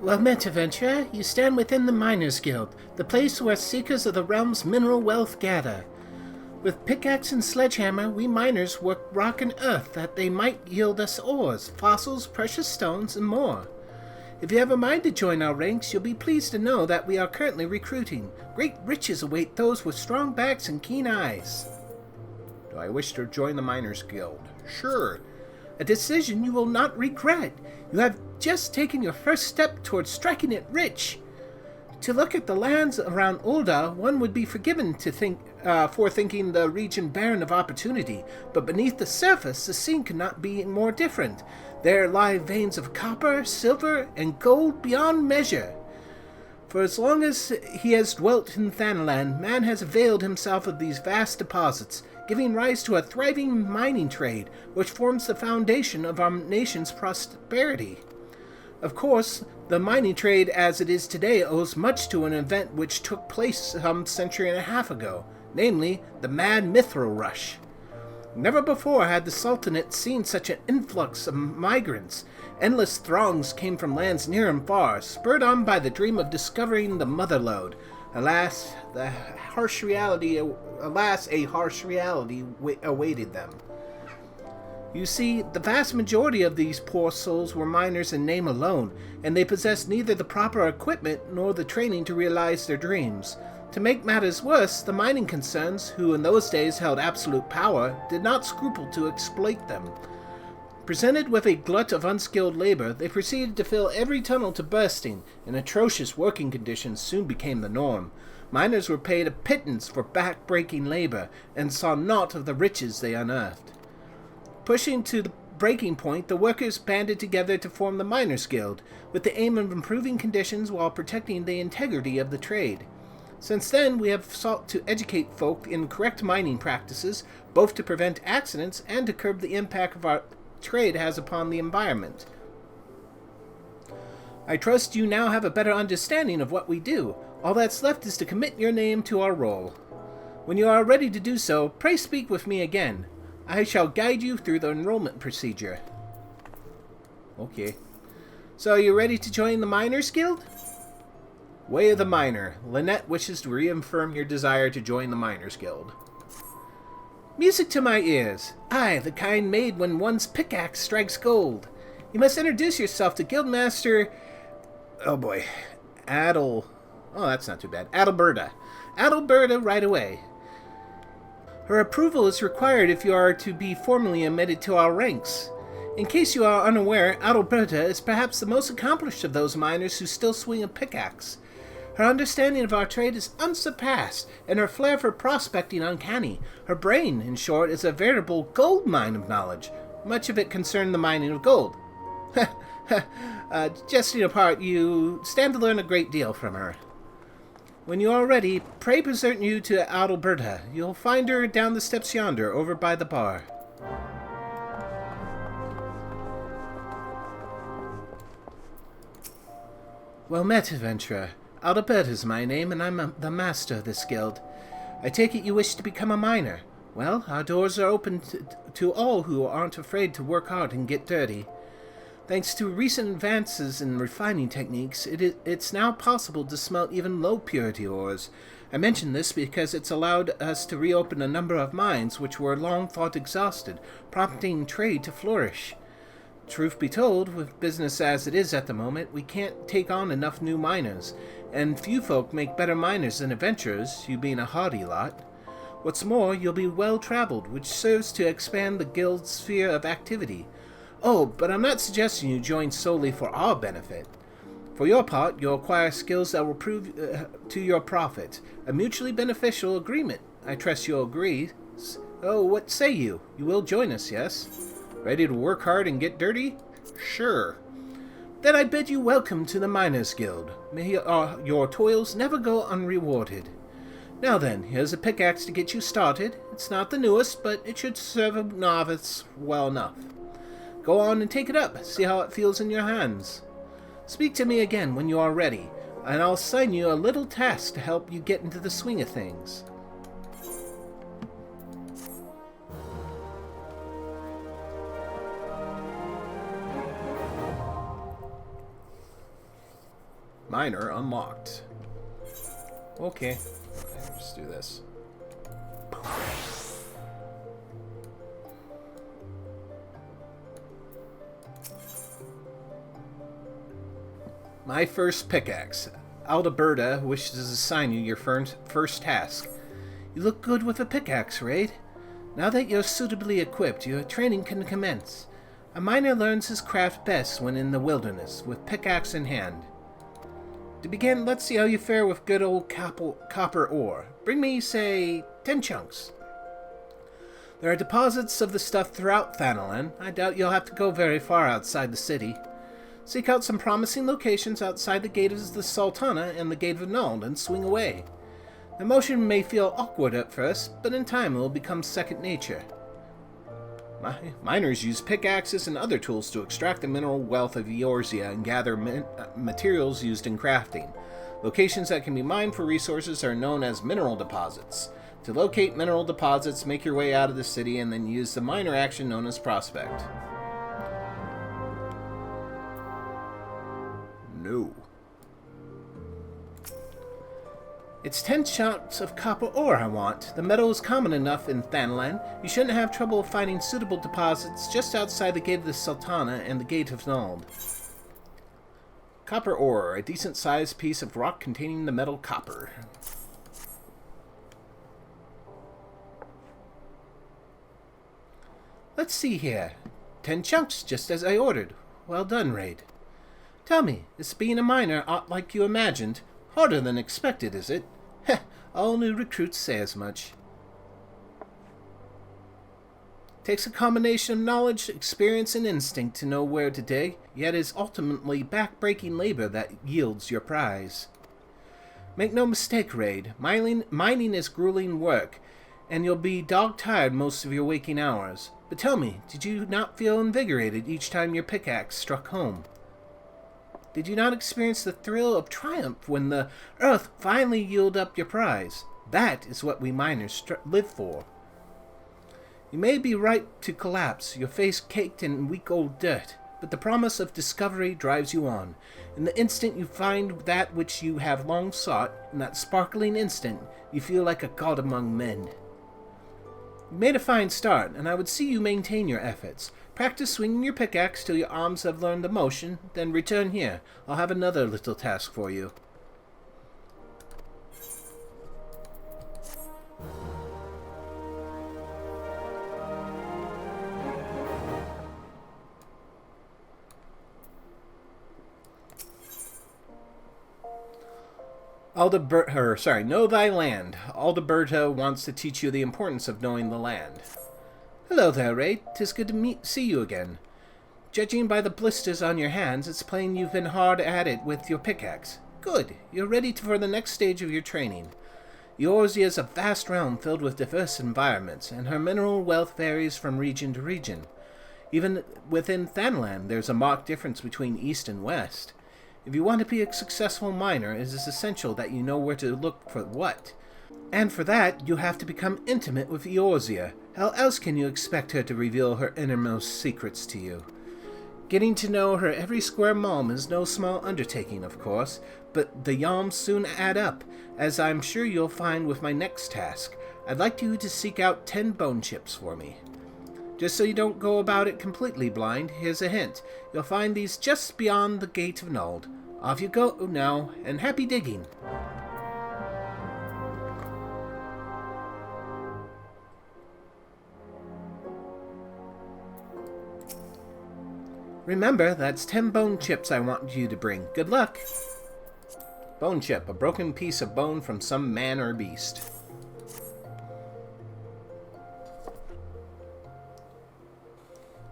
Well met, adventurer. You stand within the Miners' Guild, the place where seekers of the realm's mineral wealth gather. With pickaxe and sledgehammer, we miners work rock and earth that they might yield us ores, fossils, precious stones, and more. If you have a mind to join our ranks, you'll be pleased to know that we are currently recruiting. Great riches await those with strong backs and keen eyes. Do I wish to join the Miners' Guild? Sure. A decision you will not regret. You have just taken your first step towards striking it rich. To look at the lands around Ul'dah, one would be forgiven for thinking the region barren of opportunity, but beneath the surface, the scene could not be more different. There lie veins of copper, silver, and gold beyond measure. For as long as he has dwelt in Thanalan, man has availed himself of these vast deposits, giving rise to a thriving mining trade, which forms the foundation of our nation's prosperity. Of course, the mining trade as it is today owes much to an event which took place some century and a half ago, namely, the Mad Mithril Rush. Never before had the Sultanate seen such an influx of migrants. Endless throngs came from lands near and far, spurred on by the dream of discovering the Motherlode. Alas, a harsh reality awaited them. You see, the vast majority of these poor souls were miners in name alone, and they possessed neither the proper equipment nor the training to realize their dreams. To make matters worse, the mining concerns, who in those days held absolute power, did not scruple to exploit them. Presented with a glut of unskilled labor, they proceeded to fill every tunnel to bursting, and atrocious working conditions soon became the norm. Miners were paid a pittance for back-breaking labor, and saw naught of the riches they unearthed. Pushing to the breaking point, the workers banded together to form the Miners' Guild, with the aim of improving conditions while protecting the integrity of the trade. Since then, we have sought to educate folk in correct mining practices, both to prevent accidents and to curb the impact of our trade has upon the environment. I trust you now have a better understanding of what we do. All that's left is to commit your name to our role. When you are ready to do so, pray speak with me again. I shall guide you through the enrollment procedure. Okay. So, are you ready to join the Miners' Guild? Way of the Miner. Lynette wishes to reaffirm your desire to join the Miners' Guild. Music to my ears. I, the kind made when one's pickaxe strikes gold. You must introduce yourself to Guildmaster... Oh boy. Oh, that's not too bad. Adalberta. Adalberta right away. Her approval is required if you are to be formally admitted to our ranks. In case you are unaware, Adalberta is perhaps the most accomplished of those miners who still swing a pickaxe. Her understanding of our trade is unsurpassed, and her flair for prospecting uncanny. Her brain, in short, is a veritable gold mine of knowledge. Much of it concerned the mining of gold. Jesting apart, you stand to learn a great deal from her. When you are ready, pray present you to Adalberta. You'll find her down the steps yonder, over by the bar. Well met, adventurer. Adalbert is my name, and I'm the master of this guild. I take it you wish to become a miner. Well, our doors are open to all who aren't afraid to work hard and get dirty. Thanks to recent advances in refining techniques, it's now possible to smelt even low-purity ores. I mention this because it's allowed us to reopen a number of mines which were long thought exhausted, prompting trade to flourish. Truth be told, with business as it is at the moment, we can't take on enough new miners, and few folk make better miners than adventurers, you being a hardy lot. What's more, you'll be well-traveled, which serves to expand the guild's sphere of activity. Oh, but I'm not suggesting you join solely for our benefit. For your part, you'll acquire skills that will prove to your profit. A mutually beneficial agreement. I trust you'll agree. Oh, what say you? You will join us, yes? Ready to work hard and get dirty? Sure. Then I bid you welcome to the Miners' Guild. May your toils never go unrewarded. Now then, here's a pickaxe to get you started. It's not the newest, but it should serve a novice well enough. Go on and take it up. See how it feels in your hands. Speak to me again when you are ready, and I'll assign you a little task to help you get into the swing of things. miner unlocked. Okay, let's do this. My first pickaxe. Alberta wishes to assign you your first task. You look good with a pickaxe, Raid. Now that you're suitably equipped, your training can commence. A miner learns his craft best when in the wilderness, with pickaxe in hand. To begin, let's see how you fare with good old copper ore. Bring me, say, 10 chunks. There are deposits of the stuff throughout Thanalan. I doubt you'll have to go very far outside the city. Seek out some promising locations outside the gate of the Sultana and the gate of Nald and swing away. The motion may feel awkward at first, but in time it will become second nature. Miners use pickaxes and other tools to extract the mineral wealth of Eorzea and gather materials used in crafting. Locations that can be mined for resources are known as mineral deposits. To locate mineral deposits, make your way out of the city and then use the miner action known as Prospect. No. It's 10 chunks of copper ore I want. The metal is common enough in Thanalan. You shouldn't have trouble finding suitable deposits just outside the gate of the Sultana and the gate of Nald. Copper ore, a decent-sized piece of rock containing the metal copper. Let's see here. 10 chunks, just as I ordered. Well done, Raid. Tell me, is being a miner like you imagined? Harder than expected, is it? Heh, all new recruits say as much. Takes a combination of knowledge, experience, and instinct to know where to dig, yet is ultimately back-breaking labor that yields your prize. Make no mistake, Raid, mining is grueling work, and you'll be dog-tired most of your waking hours. But tell me, did you not feel invigorated each time your pickaxe struck home? Did you not experience the thrill of triumph when the earth finally yielded up your prize? That is what we miners live for. You may be ripe to collapse, your face caked in weak old dirt, but the promise of discovery drives you on. In the instant you find that which you have long sought, in that sparkling instant, you feel like a god among men. You made a fine start, and I would see you maintain your efforts. Practice swinging your pickaxe till your arms have learned the motion, then return here. I'll have another little task for you. Know thy land. Alberta wants to teach you the importance of knowing the land. Hello there, Raid. 'Tis good to see you again. Judging by the blisters on your hands, it's plain you've been hard at it with your pickaxe. Good. You're ready for the next stage of your training. Eorzea is a vast realm filled with diverse environments, and her mineral wealth varies from region to region. Even within Thanalan, there's a marked difference between east and west. If you want to be a successful miner, it is essential that you know where to look for what. And for that, you have to become intimate with Eorzea. How else can you expect her to reveal her innermost secrets to you? Getting to know her every square mile is no small undertaking, of course, but the yalms soon add up, as I'm sure you'll find with my next task. I'd like you to seek out 10 bone chips for me. Just so you don't go about it completely blind, here's a hint. You'll find these just beyond the gate of Nald. Off you go now, and happy digging! Remember, that's 10 bone chips I want you to bring. Good luck! Bone chip, a broken piece of bone from some man or beast.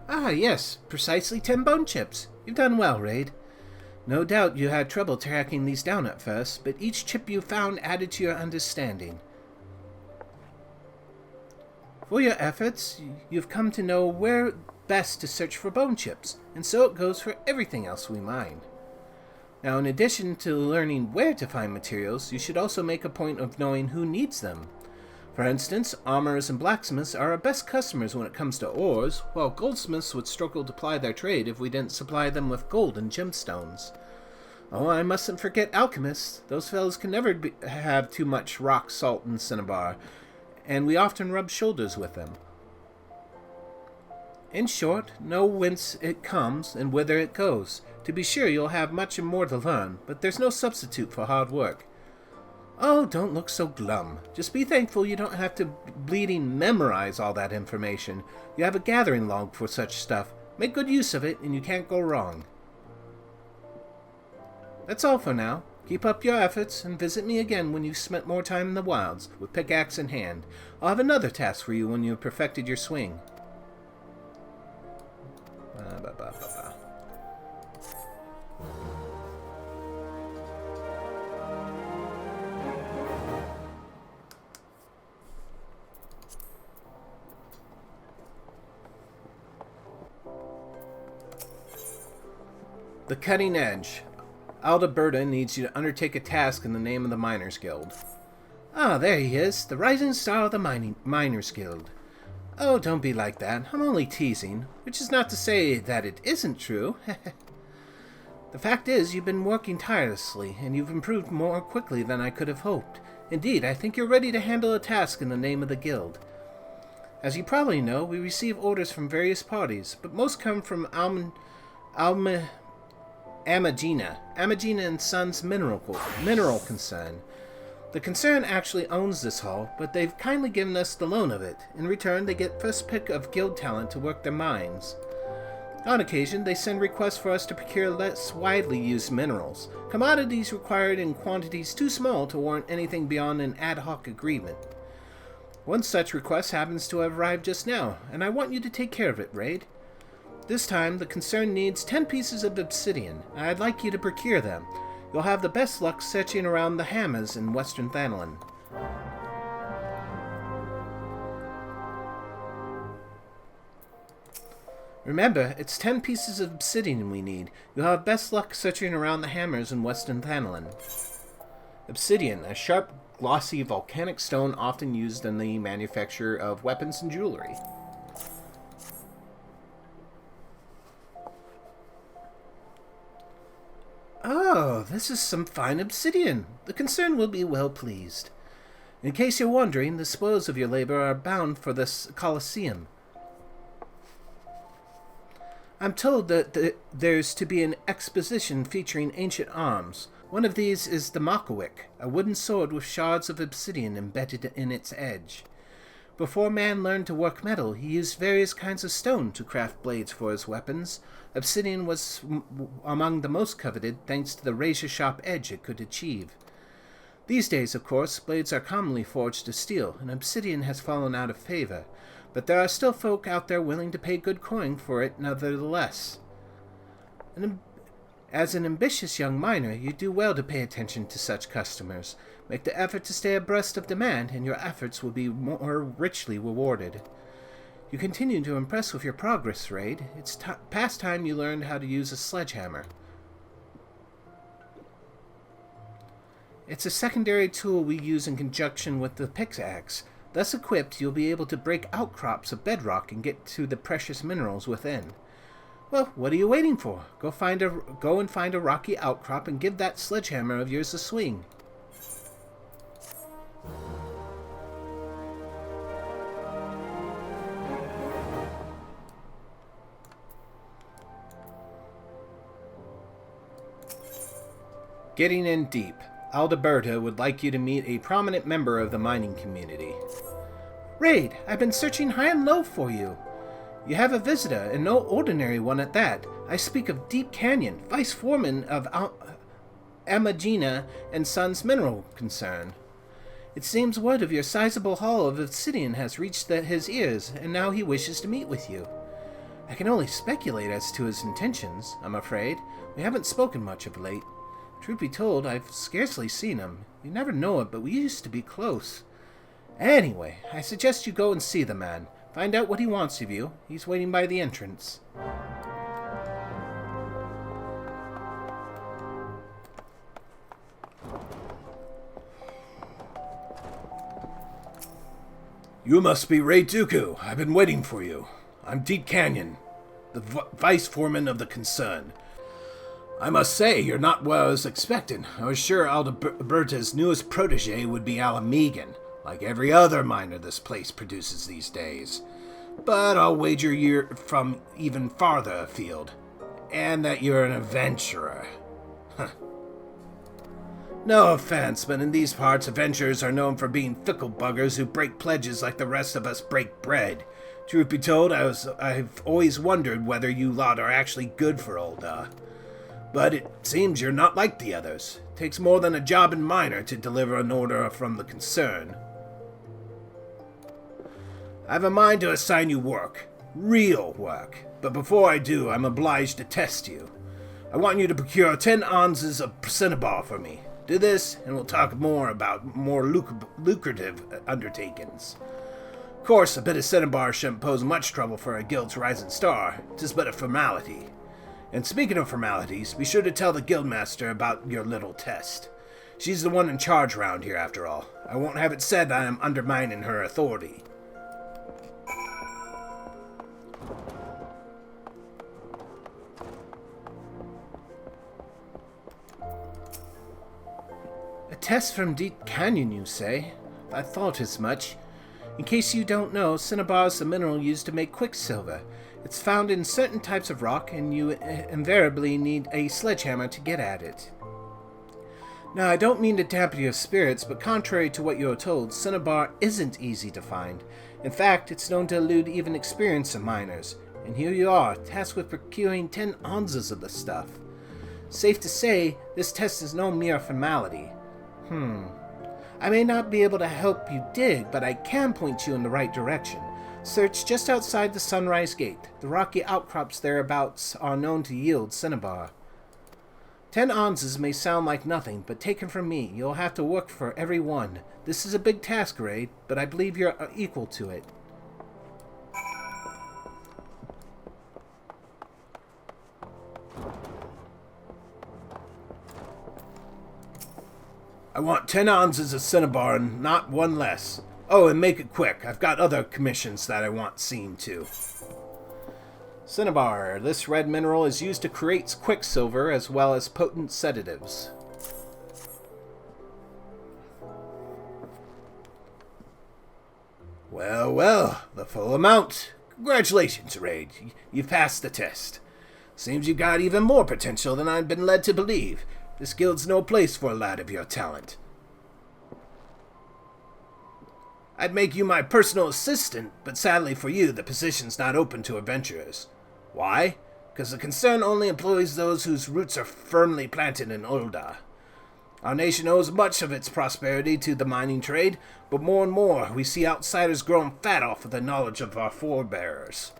Ah, yes, precisely 10 bone chips. You've done well, Raid. No doubt you had trouble tracking these down at first, but each chip you found added to your understanding. For your efforts, you've come to know where best to search for bone chips, and so it goes for everything else we mine. Now, in addition to learning where to find materials, you should also make a point of knowing who needs them. For instance, armorers and blacksmiths are our best customers when it comes to ores, while goldsmiths would struggle to ply their trade if we didn't supply them with gold and gemstones. Oh, I mustn't forget alchemists. Those fellows can never have too much rock, salt, and cinnabar, and we often rub shoulders with them. In short, know whence it comes and whither it goes. To be sure, you'll have much and more to learn, but there's no substitute for hard work. Oh, don't look so glum. Just be thankful you don't have to bleeding memorize all that information. You have a gathering log for such stuff. Make good use of it, and you can't go wrong. That's all for now. Keep up your efforts, and visit me again when you've spent more time in the wilds, with pickaxe in hand. I'll have another task for you when you've perfected your swing. The Cutting Edge. Alberta needs you to undertake a task in the name of the Miners Guild. Ah, there he is, the rising star of the Miners Guild. Oh, don't be like that. I'm only teasing, which is not to say that it isn't true. The fact is, you've been working tirelessly, and you've improved more quickly than I could have hoped. Indeed, I think you're ready to handle a task in the name of the guild. As you probably know, we receive orders from various parties, but most come from Amagina and Sons Mineral Concern. The concern actually owns this hall, but they've kindly given us the loan of it. In return, they get first pick of guild talent to work their mines. On occasion, they send requests for us to procure less widely used minerals, commodities required in quantities too small to warrant anything beyond an ad hoc agreement. One such request happens to have arrived just now, and I want you to take care of it, Raid. This time, the concern needs 10 pieces of obsidian, and I'd like you to procure them. You'll have the best luck searching around the hammers in Western Thanalan. Remember, it's 10 pieces of obsidian we need. You'll have best luck searching around the hammers in Western Thanalan. Obsidian, a sharp, glossy volcanic stone often used in the manufacture of weapons and jewelry. Oh, this is some fine obsidian. The concern will be well pleased. In case you're wondering, the spoils of your labor are bound for this Colosseum. I'm told that there's to be an exposition featuring ancient arms. One of these is the Makawik, a wooden sword with shards of obsidian embedded in its edge. Before man learned to work metal, he used various kinds of stone to craft blades for his weapons. Obsidian was among the most coveted thanks to the razor-sharp edge it could achieve. These days, of course, blades are commonly forged of steel, and obsidian has fallen out of favor, but there are still folk out there willing to pay good coin for it nevertheless. As an ambitious young miner, you do well to pay attention to such customers. Make the effort to stay abreast of demand, and your efforts will be more richly rewarded. You continue to impress with your progress, Raid. It's past time you learned how to use a sledgehammer. It's a secondary tool we use in conjunction with the pickaxe. Thus equipped, you'll be able to break outcrops of bedrock and get to the precious minerals within. Well, what are you waiting for? Go and find a rocky outcrop and give that sledgehammer of yours a swing. Getting in deep. Alberta would like you to meet a prominent member of the mining community. Raid, I've been searching high and low for you. You have a visitor, and no ordinary one at that. I speak of Deep Canyon, vice foreman of Amagina and Sons Mineral Concern. It seems word of your sizable haul of obsidian has reached his ears, and now he wishes to meet with you. I can only speculate as to his intentions, I'm afraid. We haven't spoken much of late. Truth be told, I've scarcely seen him. You never know it, but we used to be close. Anyway, I suggest you go and see the man. Find out what he wants of you. He's waiting by the entrance. You must be RaideDuku. I've been waiting for you. I'm Deep Canyon, the vice foreman of the concern. I must say, you're not what I was expecting. I was sure Alberta's newest protege would be Alamegan, like every other miner this place produces these days. But I'll wager you're from even farther afield, and that you're an adventurer. No offense, but in these parts, adventurers are known for being fickle buggers who break pledges like the rest of us break bread. Truth be told, I've always wondered whether you lot are actually good for Ul'dah. But it seems you're not like the others. It takes more than a jobbing miner to deliver an order from the concern. I have a mind to assign you work. Real work. But before I do, I'm obliged to test you. I want you to procure 10 ounces of cinnabar for me. Do this, and we'll talk more about more lucrative undertakings. Of course, a bit of cinnabar shouldn't pose much trouble for a guild's rising star. It is but a formality. And speaking of formalities, be sure to tell the guildmaster about your little test. She's the one in charge round here, after all. I won't have it said that I'm undermining her authority. A test from Deep Canyon, you say? I thought as much. In case you don't know, cinnabar is the mineral used to make quicksilver. It's found in certain types of rock, and you invariably need a sledgehammer to get at it. Now, I don't mean to dampen your spirits, but contrary to what you're told, cinnabar isn't easy to find. In fact, it's known to elude even experienced miners. And here you are, tasked with procuring 10 ounces of the stuff. Safe to say, this test is no mere formality. I may not be able to help you dig, but I can point you in the right direction. Search just outside the Sunrise Gate. The rocky outcrops thereabouts are known to yield cinnabar. 10 ounces may sound like nothing, but taken from me, you'll have to work for every one. This is a big task, Raid, but I believe you're equal to it. I want 10 ounces of cinnabar and not one less. Oh, and make it quick. I've got other commissions that I want seen to. Cinnabar. This red mineral is used to create quicksilver as well as potent sedatives. Well, well, the full amount. Congratulations, Raid. You've passed the test. Seems you got even more potential than I've been led to believe. This guild's no place for a lad of your talent. I'd make you my personal assistant, but sadly for you, the position's not open to adventurers. Why? Because the concern only employs those whose roots are firmly planted in Ul'dah. Our nation owes much of its prosperity to the mining trade, but more and more we see outsiders growing fat off of the knowledge of our forebears.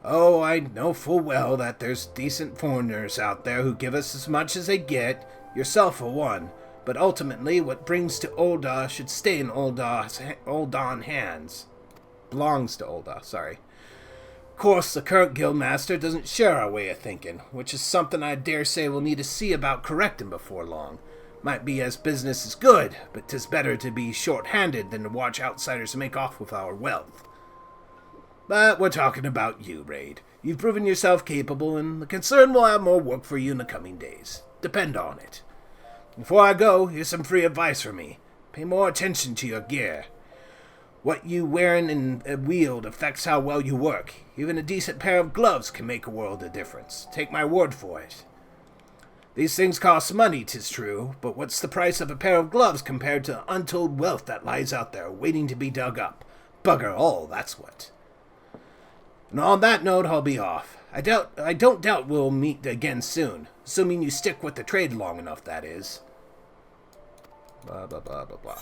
Oh, I know full well that there's decent foreigners out there who give us as much as they get, yourself for one, but ultimately what brings to Ul'dah should stay in Ul'dah hands. Belongs to Ul'dah, sorry. Of course, the current guildmaster doesn't share our way of thinking, which is something I dare say we'll need to see about correcting before long. Might be as business is good, but 'tis better to be short-handed than to watch outsiders make off with our wealth. But we're talking about you, Raid. You've proven yourself capable, and the concern will have more work for you in the coming days. Depend on it. Before I go, here's some free advice from me. Pay more attention to your gear. What you wearing and wield affects how well you work. Even a decent pair of gloves can make a world of difference. Take my word for it. These things cost money, 'tis true, but what's the price of a pair of gloves compared to the untold wealth that lies out there waiting to be dug up? Bugger all, that's what. And on that note, I'll be off. I don't doubt we'll meet again soon, assuming you stick with the trade long enough, that is. Blah, blah, blah, blah, blah.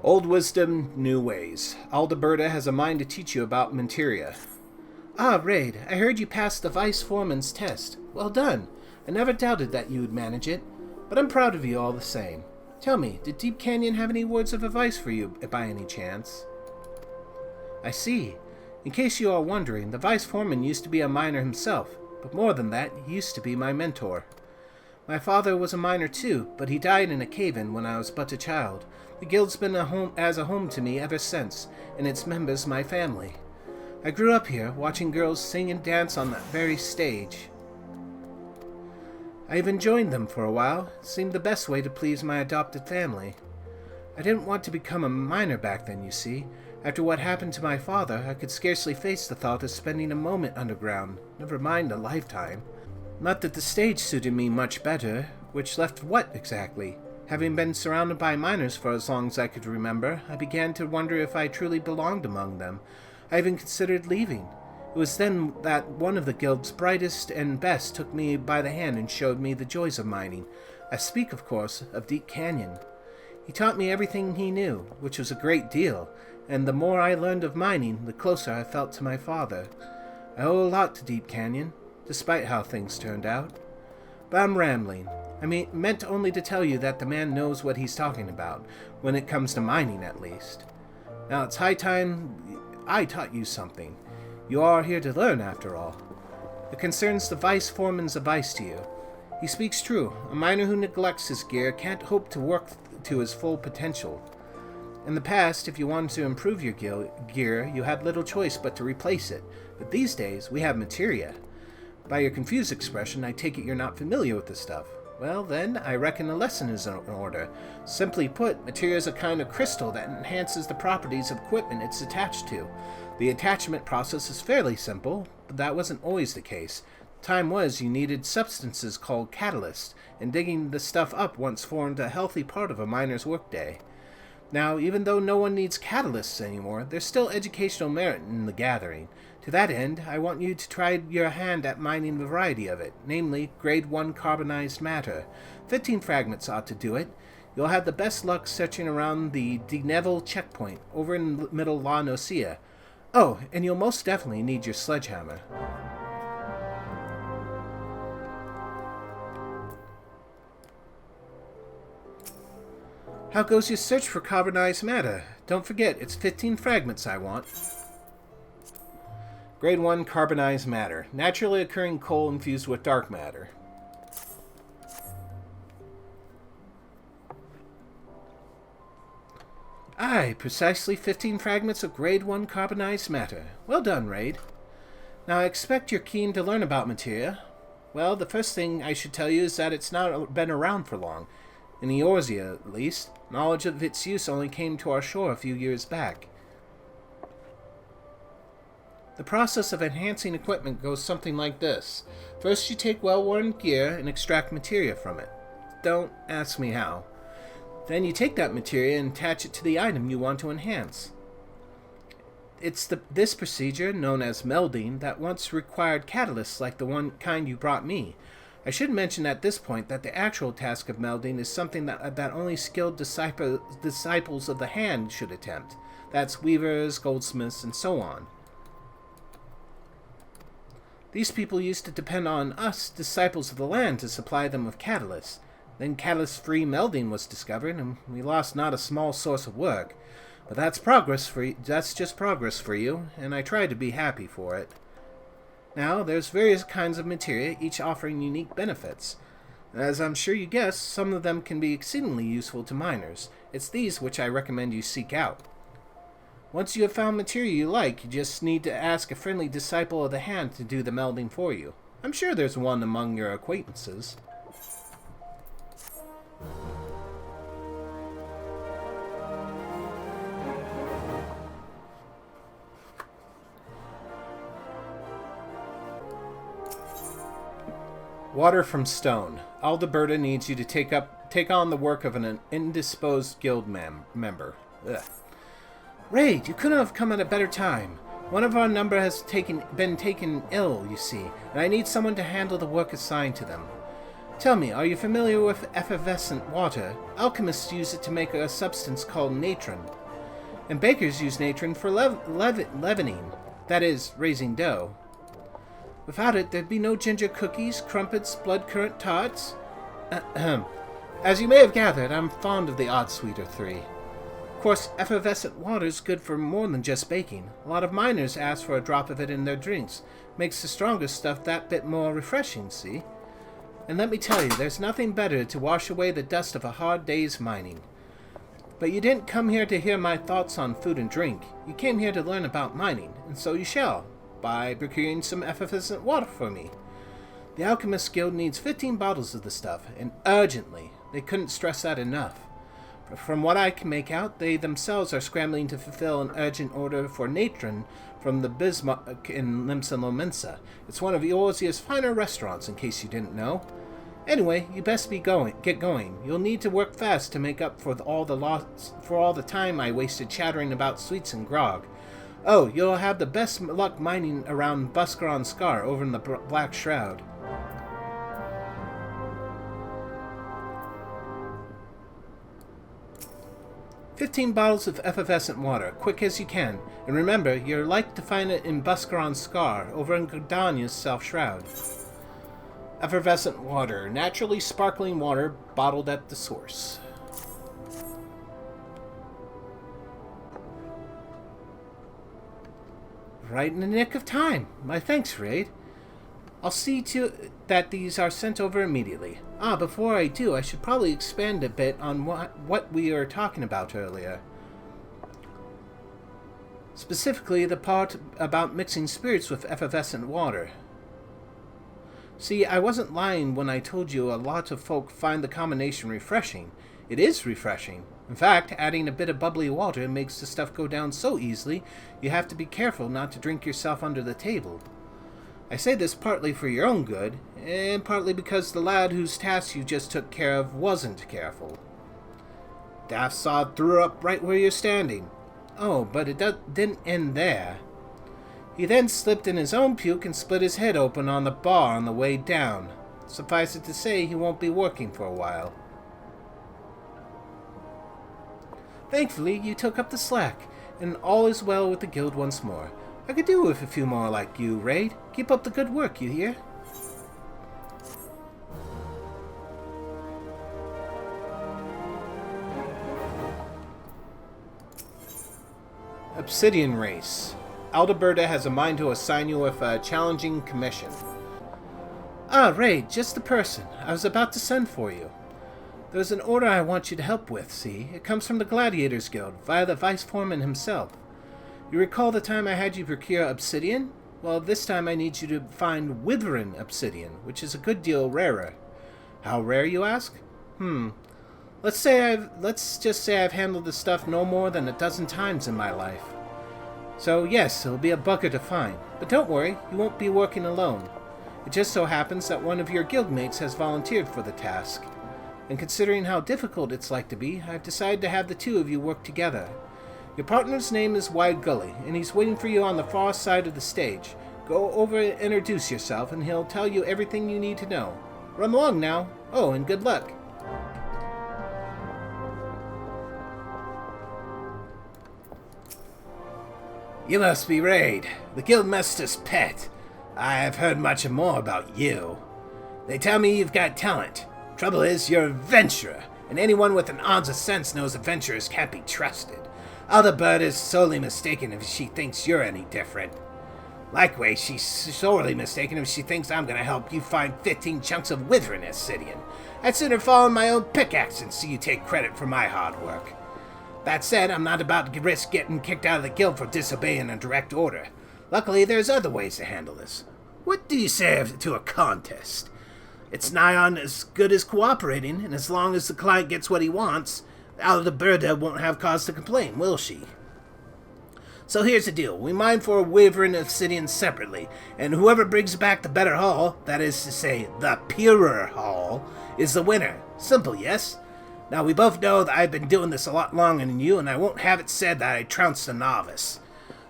Old wisdom, new ways. Alberta has a mind to teach you about materia. Ah, Raid, I heard you passed the Vice Foreman's test. Well done. I never doubted that you would manage it, but I'm proud of you all the same. Tell me, did Deep Canyon have any words of advice for you by any chance? I see. In case you are wondering, the Vice Foreman used to be a miner himself. But more than that, he used to be my mentor. My father was a miner too, but he died in a cave-in when I was but a child. The guild's been a home to me ever since, and its members my family. I grew up here, watching girls sing and dance on that very stage. I even joined them for a while. It seemed the best way to please my adopted family. I didn't want to become a miner back then, you see. After what happened to my father, I could scarcely face the thought of spending a moment underground, never mind a lifetime. Not that the stage suited me much better, which left what exactly? Having been surrounded by miners for as long as I could remember, I began to wonder if I truly belonged among them. I even considered leaving. It was then that one of the guild's brightest and best took me by the hand and showed me the joys of mining. I speak, of course, of Deep Canyon. He taught me everything he knew, which was a great deal, and the more I learned of mining, the closer I felt to my father. I owe a lot to Deep Canyon, despite how things turned out. But I'm rambling. Meant only to tell you that the man knows what he's talking about, when it comes to mining at least. Now it's high time I taught you something. You are here to learn, after all. It concerns the vice foreman's advice to you. He speaks true. A miner who neglects his gear can't hope to work to his full potential. In the past, if you wanted to improve your gear, you had little choice but to replace it. But these days, we have materia. By your confused expression, I take it you're not familiar with this stuff. Well, then, I reckon a lesson is in order. Simply put, materia is a kind of crystal that enhances the properties of equipment it's attached to. The attachment process is fairly simple, but that wasn't always the case. The time was you needed substances called catalysts, and digging the stuff up once formed a healthy part of a miner's workday. Now, even though no one needs catalysts anymore, there's still educational merit in the gathering. To that end, I want you to try your hand at mining a variety of it, namely, Grade 1 carbonized matter. 15 fragments ought to do it. You'll have the best luck searching around the Neville checkpoint, over in Middle La Nocia. Oh, and you'll most definitely need your sledgehammer. How goes your search for carbonized matter? Don't forget, it's 15 fragments I want. Grade 1 carbonized matter. Naturally occurring coal infused with dark matter. Aye, precisely 15 fragments of Grade 1 carbonized matter. Well done, Raid. Now I expect you're keen to learn about materia. Well, the first thing I should tell you is that it's not been around for long. In Eorzea, at least. Knowledge of its use only came to our shore a few years back. The process of enhancing equipment goes something like this. First, you take well-worn gear and extract materia from it. Don't ask me how. Then you take that materia and attach it to the item you want to enhance. It's this procedure, known as melding, that once required catalysts like the kind you brought me. I should mention at this point that the actual task of melding is something that only skilled disciples of the hand should attempt. That's weavers, goldsmiths, and so on. These people used to depend on us, disciples of the land, to supply them with catalysts. Then catalyst-free melding was discovered, and we lost not a small source of work. But that's just progress for you, and I try to be happy for it. Now, there's various kinds of materia, each offering unique benefits. As I'm sure you guessed, some of them can be exceedingly useful to miners. It's these which I recommend you seek out. Once you have found materia you like, you just need to ask a friendly disciple of the hand to do the melding for you. I'm sure there's one among your acquaintances. Water from stone. Aldeberta needs you to take on the work of an indisposed guild member. Ugh. Raid, you couldn't have come at a better time. One of our number has been taken ill, you see, and I need someone to handle the work assigned to them. Tell me, are you familiar with effervescent water? Alchemists use it to make a substance called natron. And bakers use natron for leavening, that is, raising dough. Without it, there'd be no ginger cookies, crumpets, blood-currant tarts. As you may have gathered, I'm fond of the odd sweet or three. Of course, effervescent water is good for more than just baking. A lot of miners ask for a drop of it in their drinks. Makes the strongest stuff that bit more refreshing, see? And let me tell you, there's nothing better to wash away the dust of a hard day's mining. But you didn't come here to hear my thoughts on food and drink. You came here to learn about mining, and so you shall, by procuring some effervescent water for me. The Alchemist Guild needs 15 bottles of the stuff, and urgently. They couldn't stress that enough. From what I can make out, they themselves are scrambling to fulfill an urgent order for natron from the Bismarck in Limsa Lominsa. It's one of Eorzea's finer restaurants, in case you didn't know. Anyway, you best get going. You'll need to work fast to make up for all the time I wasted chattering about sweets and grog. Oh, you'll have the best luck mining around Buscaron Scar over in the Black Shroud. "15 bottles of effervescent water, quick as you can. And remember, you're like to find it in Buscaron Scar, over in Gordania's South Shroud." Effervescent water, naturally sparkling water, bottled at the source. Right in the nick of time. My thanks, Raid. I'll see to that these are sent over immediately. Before I do, I should probably expand a bit on what we were talking about earlier. Specifically, the part about mixing spirits with effervescent water. See, I wasn't lying when I told you a lot of folk find the combination refreshing. It is refreshing. In fact, adding a bit of bubbly water makes the stuff go down so easily, you have to be careful not to drink yourself under the table. I say this partly for your own good, and partly because the lad whose task you just took care of wasn't careful. Daft Sod threw up right where you're standing. Oh, but it didn't end there. He then slipped in his own puke and split his head open on the bar on the way down. Suffice it to say, he won't be working for a while. Thankfully, you took up the slack, and all is well with the guild once more. I could do with a few more like you, Raid. Keep up the good work, you hear? Obsidian Race. Aldeberta has a mind to assign you with a challenging commission. Raid, just the person. I was about to send for you. There's an order I want you to help with, see? It comes from the Gladiators Guild, via the Vice Foreman himself. You recall the time I had you procure obsidian? Well, this time I need you to find withering obsidian, which is a good deal rarer. How rare, you ask? Let's just say I've handled this stuff no more than a dozen times in my life. So yes, it'll be a bugger to find. But don't worry, you won't be working alone. It just so happens that one of your guildmates has volunteered for the task. And considering how difficult it's like to be, I've decided to have the two of you work together. Your partner's name is Wide Gully, and he's waiting for you on the far side of the stage. Go over and introduce yourself, and he'll tell you everything you need to know. Run along now. Oh, and good luck. You must be Raid, the Guildmaster's pet. I've heard much more about you. They tell me you've got talent. Trouble is, you're a adventurer, and anyone with an ounce of sense knows adventurers can't be trusted. Aldeberta is sorely mistaken if she thinks you're any different. Likewise, she's sorely mistaken if she thinks I'm going to help you find 15 chunks of withering obsidian. I'd sooner fall on my own pickaxe and see you take credit for my hard work. That said, I'm not about to risk getting kicked out of the guild for disobeying a direct order. Luckily, there's other ways to handle this. What do you say to a contest? It's nigh on as good as cooperating, and as long as the client gets what he wants, Aldeberta won't have cause to complain, will she? So here's the deal. We mine for a wavering obsidian separately, and whoever brings back the better haul, that is to say, the purer haul, is the winner. Simple, yes? Now, we both know that I've been doing this a lot longer than you, and I won't have it said that I trounced a novice.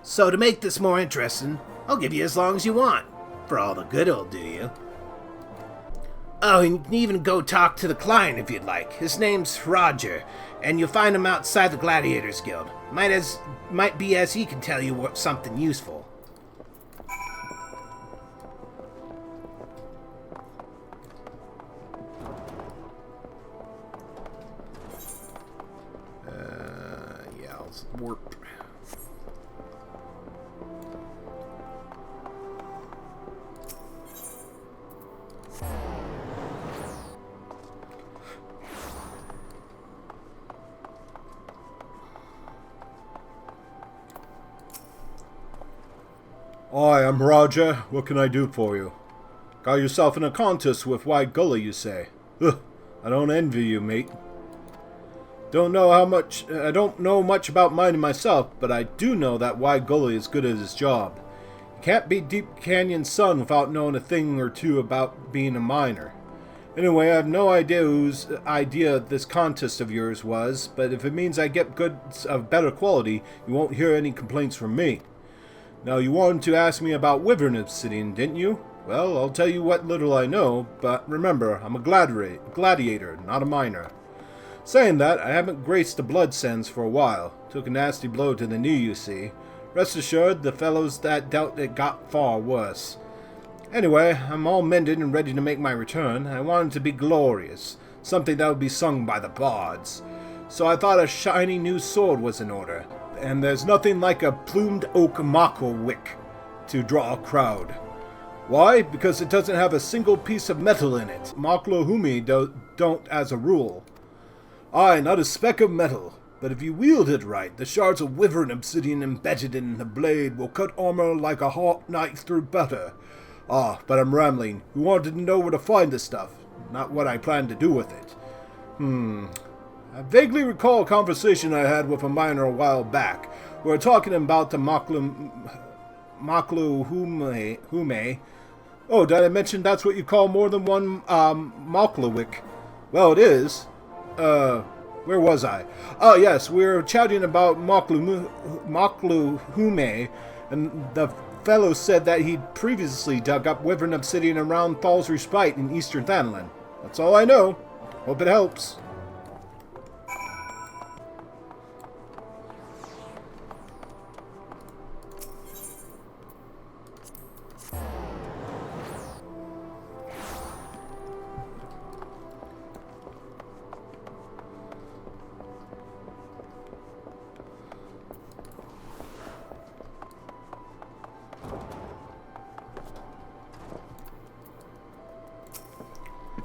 So to make this more interesting, I'll give you as long as you want. For all the good it'll do you. Oh, and you can even go talk to the client if you'd like. His name's Roger, and you'll find him outside the Gladiators Guild. Might be as he can tell you something useful. Yeah. Hi, I'm Roger. What can I do for you? Got yourself in a contest with White Gully, you say? Ugh, I don't envy you, mate. I don't know much about mining myself, but I do know that White Gully is good at his job. You can't beat Deep Canyon's son without knowing a thing or two about being a miner. Anyway, I have no idea whose idea this contest of yours was, but if it means I get goods of better quality, you won't hear any complaints from me. Now, you wanted to ask me about Wyvern Obsidian, didn't you? Well, I'll tell you what little I know, but remember, I'm a gladiator, not a miner. Saying that, I haven't graced the blood sands for a while. Took a nasty blow to the knee, you see. Rest assured, the fellows that dealt it got far worse. Anyway, I'm all mended and ready to make my return. I wanted to be glorious, something that would be sung by the bards. So I thought a shiny new sword was in order, and there's nothing like a plumed oak mako wick to draw a crowd. Why? Because it doesn't have a single piece of metal in it. Maklohumi don't as a rule. Aye, not a speck of metal. But if you wield it right, the shards of wyvern obsidian embedded in the blade will cut armor like a hot knife through butter. Ah, but I'm rambling. You wanted to know where to find this stuff, not what I plan to do with it. I vaguely recall a conversation I had with a miner a while back. We were talking about the Makluhume. Oh, did I mention that's what you call more than one Maklawick? Well, it is. Where was I? Oh, yes, we were chatting about Makluhume, and the fellow said that he'd previously dug up wyvern obsidian around Thal's Respite in eastern Thanalan. That's all I know. Hope it helps.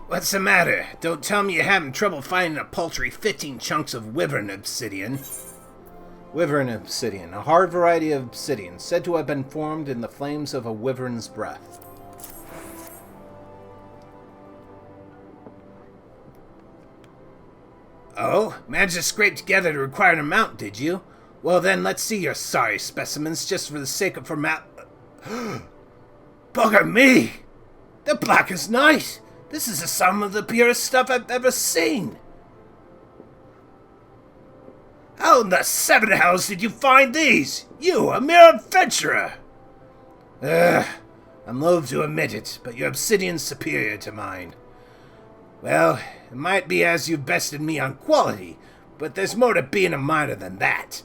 What's the matter? Don't tell me you're having trouble finding a paltry 15 chunks of wyvern obsidian. Wyvern obsidian, a hard variety of obsidian, said to have been formed in the flames of a wyvern's breath. Oh, managed to scrape together the required amount, did you? Well then, let's see your sorry specimens, just for the sake of Bugger me! The blackest night! This is some of the purest stuff I've ever seen! How in the seven hells did you find these? You, a mere adventurer! I'm loath to admit it, but your obsidian's superior to mine. Well, it might be as you've bested me on quality, but there's more to being a miner than that.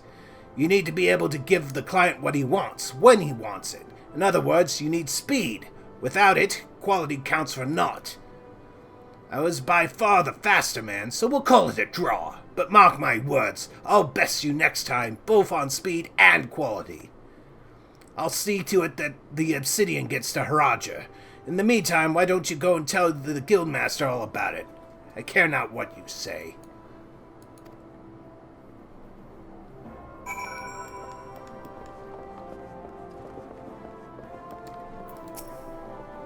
You need to be able to give the client what he wants, when he wants it. In other words, you need speed. Without it, quality counts for naught. I was by far the faster man, so we'll call it a draw. But mark my words, I'll best you next time, both on speed and quality. I'll see to it that the obsidian gets to Haraja. In the meantime, why don't you go and tell the guildmaster all about it? I care not what you say.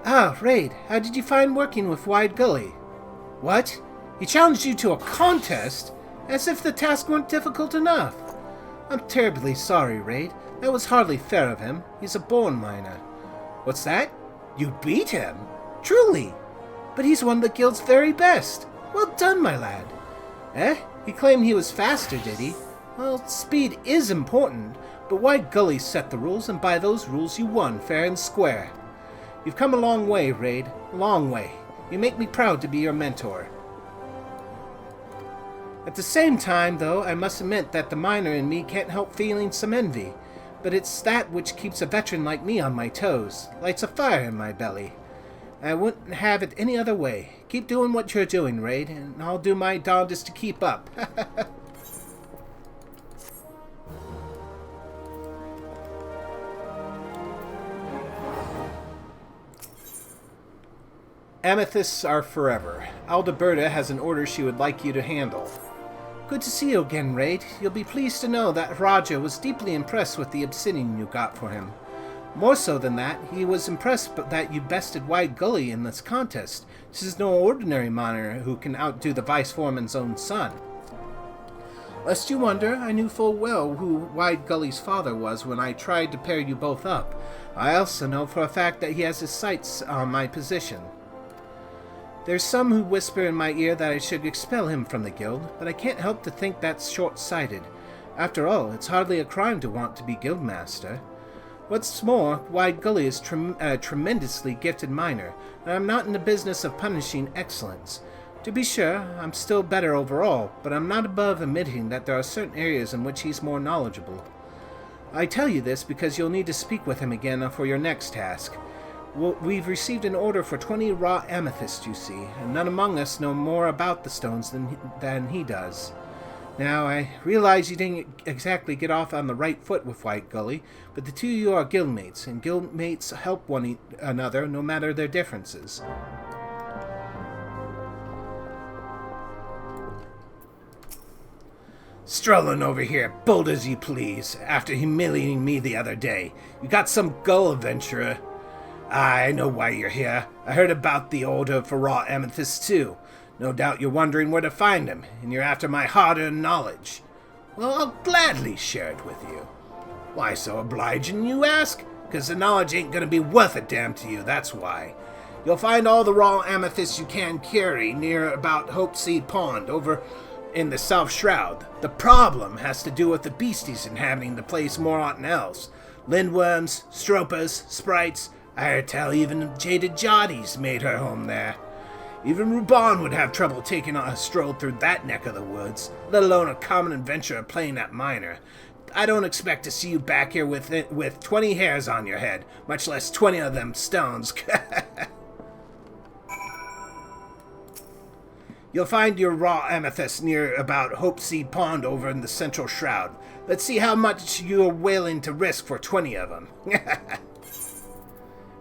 Ah, Raid, how did you find working with Wide Gully? What? He challenged you to a contest? As if the task weren't difficult enough. I'm terribly sorry, Raid. That was hardly fair of him. He's a born miner. What's that? You beat him? Truly? But he's one of the guild's very best. Well done, my lad. Eh? He claimed he was faster, did he? Well, speed is important, but Wide Gully set the rules, and by those rules you won, fair and square. You've come a long way, Raid. A long way. You make me proud to be your mentor. At the same time, though, I must admit that the miner in me can't help feeling some envy. But it's that which keeps a veteran like me on my toes, lights a fire in my belly. I wouldn't have it any other way. Keep doing what you're doing, Raid, and I'll do my darndest to keep up. Amethysts are forever. Aldeberta has an order she would like you to handle. Good to see you again, Raid. You'll be pleased to know that Raja was deeply impressed with the obsidian you got for him. More so than that, he was impressed that you bested Wide Gully in this contest. This is no ordinary miner who can outdo the vice foreman's own son. Lest you wonder, I knew full well who Wide Gully's father was when I tried to pair you both up. I also know for a fact that he has his sights on my position. There's some who whisper in my ear that I should expel him from the guild, but I can't help to think that's short-sighted. After all, it's hardly a crime to want to be guildmaster. What's more, Wide Gully is a tremendously gifted miner, and I'm not in the business of punishing excellence. To be sure, I'm still better overall, but I'm not above admitting that there are certain areas in which he's more knowledgeable. I tell you this because you'll need to speak with him again for your next task. We've received an order for 20 raw amethysts, you see, and none among us know more about the stones than he does. Now, I realize you didn't exactly get off on the right foot with Wide Gully, but the two of you are guildmates, and guildmates help one another no matter their differences. Strolling over here, bold as you please, after humiliating me the other day. You got some gull, adventurer. I know why you're here. I heard about the order for raw amethysts, too. No doubt you're wondering where to find them, and you're after my hard-earned knowledge. Well, I'll gladly share it with you. Why so obliging, you ask? 'Cause the knowledge ain't gonna be worth a damn to you, that's why. You'll find all the raw amethysts you can carry near about Hopeseed Pond, over in the South Shroud. The problem has to do with the beasties inhabiting the place more than else. Lindworms, stropers, sprites, I heard tell even jaded Jotties made her home there. Even Reborn would have trouble taking a stroll through that neck of the woods, let alone a common adventurer playing that miner. I don't expect to see you back here with 20 hairs on your head, much less 20 of them stones. You'll find your raw amethyst near about Hopeseed Pond over in the Central Shroud. Let's see how much you're willing to risk for 20 of them.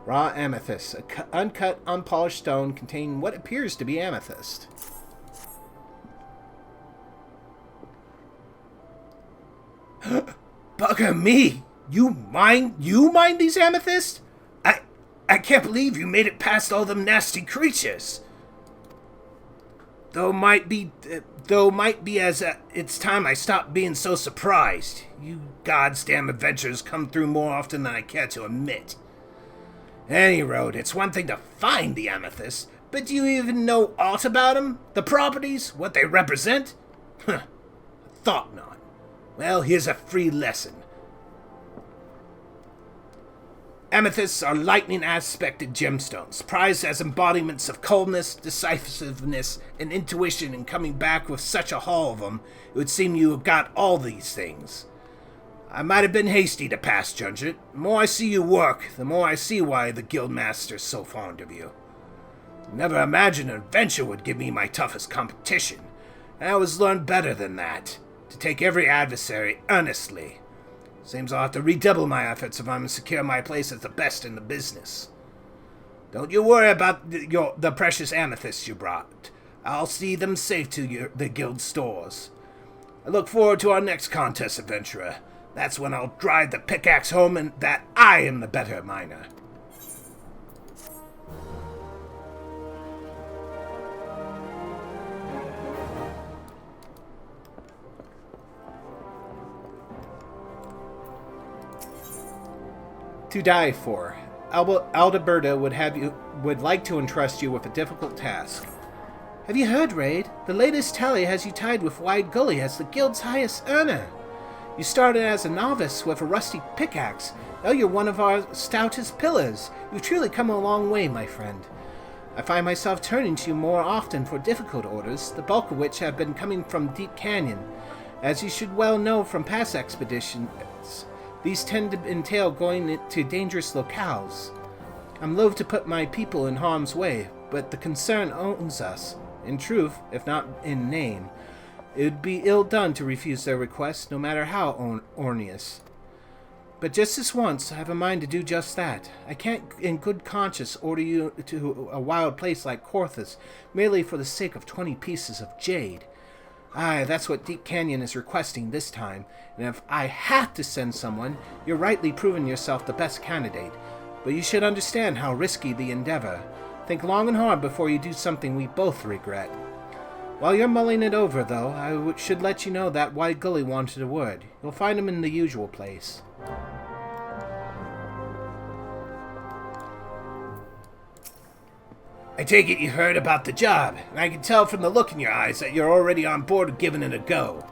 Raw amethyst, an uncut, unpolished stone containing what appears to be amethyst. Bugger me! You mine these amethysts? I can't believe you made it past all them nasty creatures. Though might be as it's time I stopped being so surprised. You goddamn adventurers come through more often than I care to admit. Any road, it's one thing to find the amethyst, but do you even know aught about them? The properties? What they represent? Huh, thought not. Well, here's a free lesson. Amethysts are lightning-aspected gemstones, prized as embodiments of coldness, decisiveness, and intuition, and coming back with such a haul of them, it would seem you have got all these things. I might have been hasty to pass judge it. The more I see you work, the more I see why the guildmaster's so fond of you. Never imagined an adventure would give me my toughest competition, and I always learned better than that, to take every adversary earnestly. Seems I'll have to redouble my efforts if I'm to secure my place as the best in the business. Don't you worry about the precious amethysts you brought. I'll see them safe to the guild stores. I look forward to our next contest, adventurer. That's when I'll drive the pickaxe home and that I am the better miner. To die for. Aldeberta would like to entrust you with a difficult task. Have you heard, Raid? The latest tally has you tied with Wide Gully as the guild's highest earner. You started as a novice with a rusty pickaxe. Now you're one of our stoutest pillars. You've truly come a long way, my friend. I find myself turning to you more often for difficult orders, the bulk of which have been coming from Deep Canyon. As you should well know from past expeditions, these tend to entail going to dangerous locales. I'm loath to put my people in harm's way, but the concern owns us. In truth, if not in name, it would be ill done to refuse their request, no matter how onerous. But just this once, I have a mind to do just that. I can't in good conscience order you to a wild place like Corthus, merely for the sake of 20 pieces of jade. Aye, that's what Deep Canyon is requesting this time, and if I had to send someone, you're rightly proven yourself the best candidate. But you should understand how risky the endeavor. Think long and hard before you do something we both regret. While you're mulling it over, though, I should let you know that Wide Gully wanted a word. You'll find him in the usual place. I take it you heard about the job, and I can tell from the look in your eyes that you're already on board with giving it a go.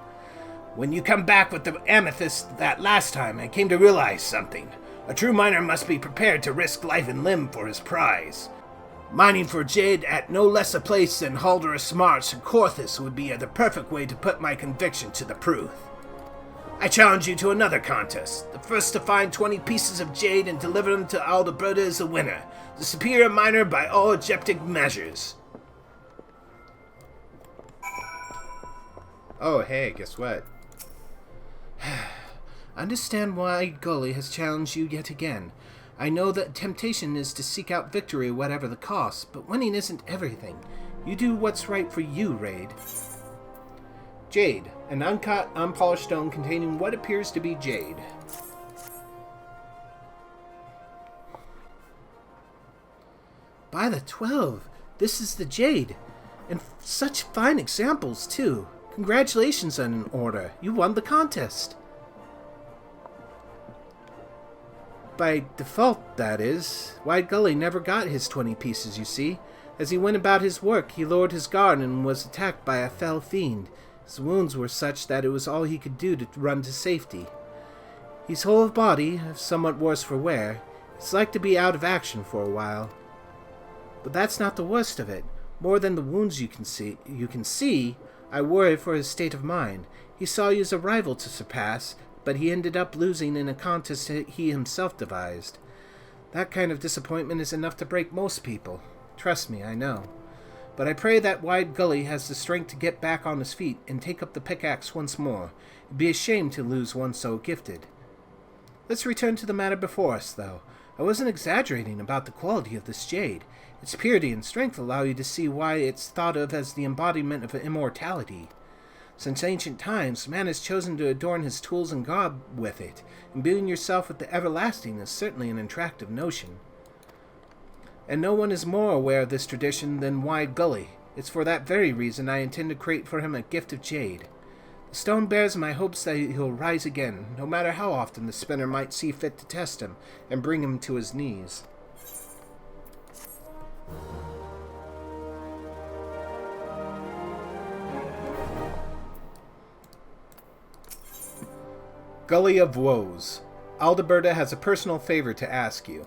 When you come back with the amethyst that last time, I came to realize something. A true miner must be prepared to risk life and limb for his prize. Mining for jade at no less a place than Halderus Mars and Corthus would be the perfect way to put my conviction to the proof. I challenge you to another contest. The first to find 20 pieces of jade and deliver them to Aldeberta is the winner. The superior miner by all objective measures. Oh, hey, guess what? Understand why Gully has challenged you yet again. I know that temptation is to seek out victory whatever the cost, but winning isn't everything. You do what's right for you, Raid. Jade, an uncut, unpolished stone containing what appears to be jade. By the 12, this is the jade. And such fine examples, too. Congratulations on an order. You won the contest. By default, that is. Wide Gully never got his 20 pieces, you see. As he went about his work, he lowered his guard and was attacked by a fell fiend. His wounds were such that it was all he could do to run to safety. He's whole of body, somewhat worse for wear. It's like to be out of action for a while. But that's not the worst of it. More than the wounds you can see, I worry for his state of mind. He saw you as a rival to surpass, but he ended up losing in a contest he himself devised. That kind of disappointment is enough to break most people. Trust me, I know. But I pray that Wide Gully has the strength to get back on his feet and take up the pickaxe once more. It'd be a shame to lose one so gifted. Let's return to the matter before us, though. I wasn't exaggerating about the quality of this jade. Its purity and strength allow you to see why it's thought of as the embodiment of immortality. Since ancient times, man has chosen to adorn his tools and God with it. Imbuing yourself with the everlasting is certainly an attractive notion. And no one is more aware of this tradition than Wide Gully. It's for that very reason I intend to create for him a gift of jade. The stone bears my hopes that he'll rise again, no matter how often the spinner might see fit to test him and bring him to his knees. Gully of Woes. Aldeberta has a personal favor to ask you.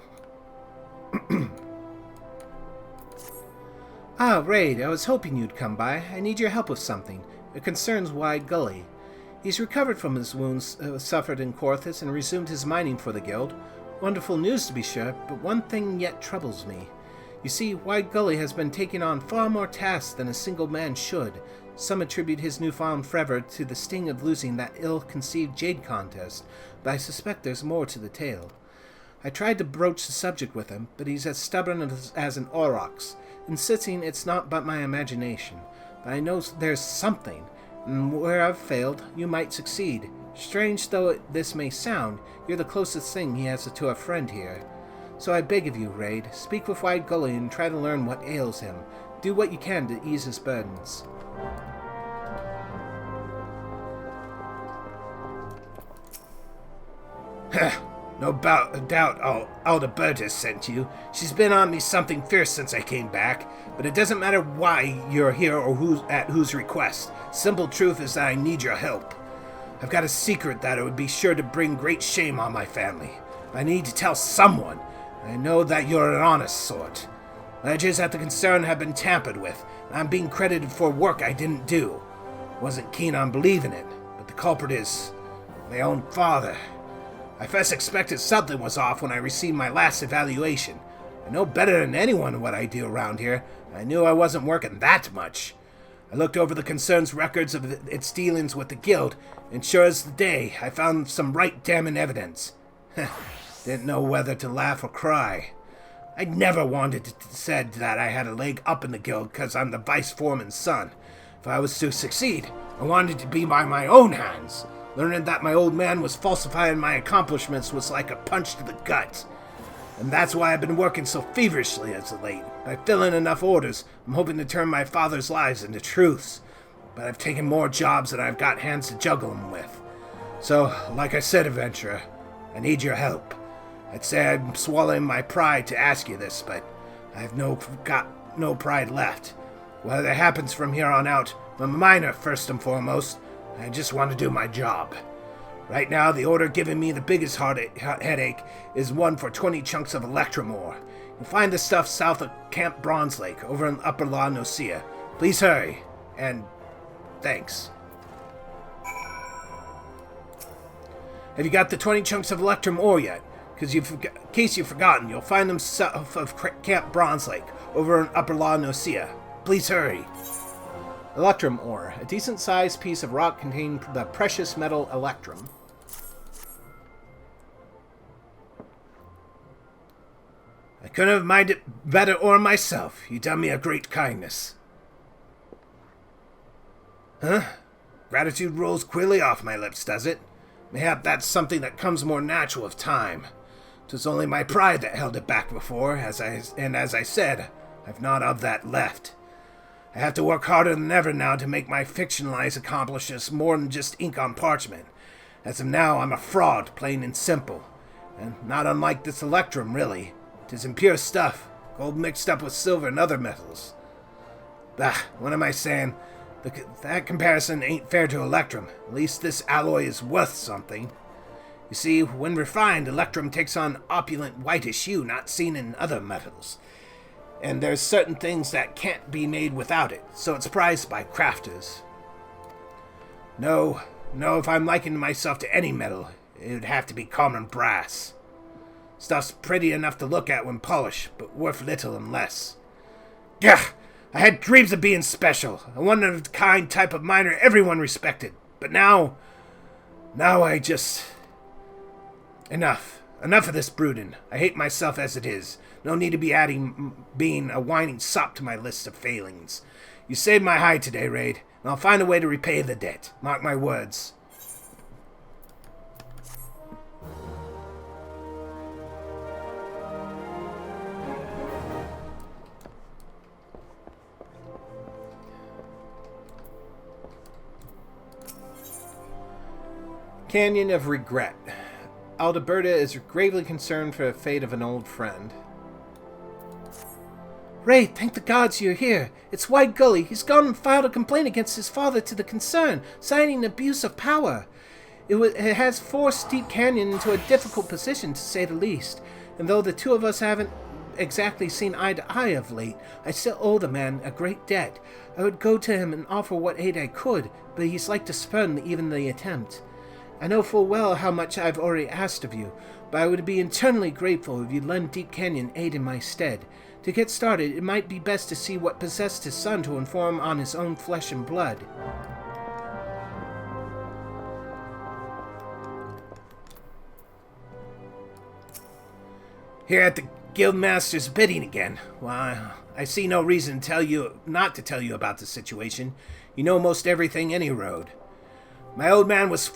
Ah, Raid, I was hoping you'd come by. I need your help with something. It concerns Wide Gully. He's recovered from his wounds suffered in Corthus and resumed his mining for the guild. Wonderful news to be sure, but one thing yet troubles me. You see, Wide Gully has been taking on far more tasks than a single man should. Some attribute his newfound fervor to the sting of losing that ill-conceived jade contest, but I suspect there's more to the tale. I tried to broach the subject with him, but he's as stubborn as an aurochs, insisting it's not but my imagination. But I know there's something, and where I've failed, you might succeed. Strange though this may sound, you're the closest thing he has to a friend here. So I beg of you, Raid, speak with Wide Gully and try to learn what ails him. Do what you can to ease his burdens. No doubt Aldeberta sent you. She's been on me something fierce since I came back, but it doesn't matter why you're here or at whose request. Simple truth is that I need your help. I've got a secret that it would be sure to bring great shame on my family. I need to tell someone. I know that you're an honest sort. Ledgers at the concern have been tampered with, and I'm being credited for work I didn't do. Wasn't keen on believing it, but the culprit is my own father. I first expected something was off when I received my last evaluation. I know better than anyone what I do around here. I knew I wasn't working that much. I looked over the concern's records of its dealings with the guild, and sure as the day, I found some right damning evidence. Didn't know whether to laugh or cry. I never wanted to said that I had a leg up in the guild because I'm the vice foreman's son. If I was to succeed, I wanted to be by my own hands. Learning that my old man was falsifying my accomplishments was like a punch to the gut. And that's why I've been working so feverishly as of late. By filling enough orders, I'm hoping to turn my father's lies into truths. But I've taken more jobs than I've got hands to juggle them with. So, like I said, adventurer, I need your help. I'd say I'm swallowing my pride to ask you this, but I've got no pride left. Whatever happens from here on out, I'm a miner first and foremost. I just want to do my job. Right now, the order giving me the biggest headache is one for 20 chunks of electrum ore. You'll find the stuff south of Camp Bronze Lake, over in Upper La Nocia. Please hurry, and thanks. Have you got the 20 chunks of electrum ore yet? Because in case you've forgotten, you'll find them south of Camp Bronze Lake, over in Upper La Nocia. Please hurry. Electrum ore, a decent-sized piece of rock containing the precious metal electrum. I couldn't have mined it better or myself. You done me a great kindness. Huh? Gratitude rolls queerly off my lips, does it? Mayhap that's something that comes more natural with time. 'Twas only my pride that held it back before, as I said, I've not of that left. I have to work harder than ever now to make my fictionalized accomplishments more than just ink on parchment. As of now, I'm a fraud, plain and simple. And not unlike this electrum, really. 'Tis impure stuff, gold mixed up with silver and other metals. Bah, what am I saying? That comparison ain't fair to electrum. At least this alloy is worth something. You see, when refined, electrum takes on opulent whitish hue not seen in other metals. And there's certain things that can't be made without it, so it's prized by crafters. No, if I'm likening myself to any metal, it would have to be common brass. Stuff's pretty enough to look at when polished, but worth little unless. Gah! I had dreams of being special, a one-of-a-kind type of miner everyone respected. But now I just... Enough of this brooding. I hate myself as it is. No need to be adding being a whining sop to my list of failings. You saved my hide today, Raid, and I'll find a way to repay the debt. Mark my words. Canyon of Regret. Aldeberta is gravely concerned for the fate of an old friend. Raid, thank the gods you're here. It's White Gully. He's gone and filed a complaint against his father to the concern, citing abuse of power. It has forced Deep Canyon into a difficult position, to say the least. And though the two of us haven't exactly seen eye to eye of late, I still owe the man a great debt. I would go to him and offer what aid I could, but he's like to spurn even the attempt. I know full well how much I've already asked of you, but I would be eternally grateful if you'd lend Deep Canyon aid in my stead. To get started, it might be best to see what possessed his son to inform on his own flesh and blood. Here at the Guildmaster's bidding again. Well, I see no reason not to tell you about the situation. You know most everything any road. My old man was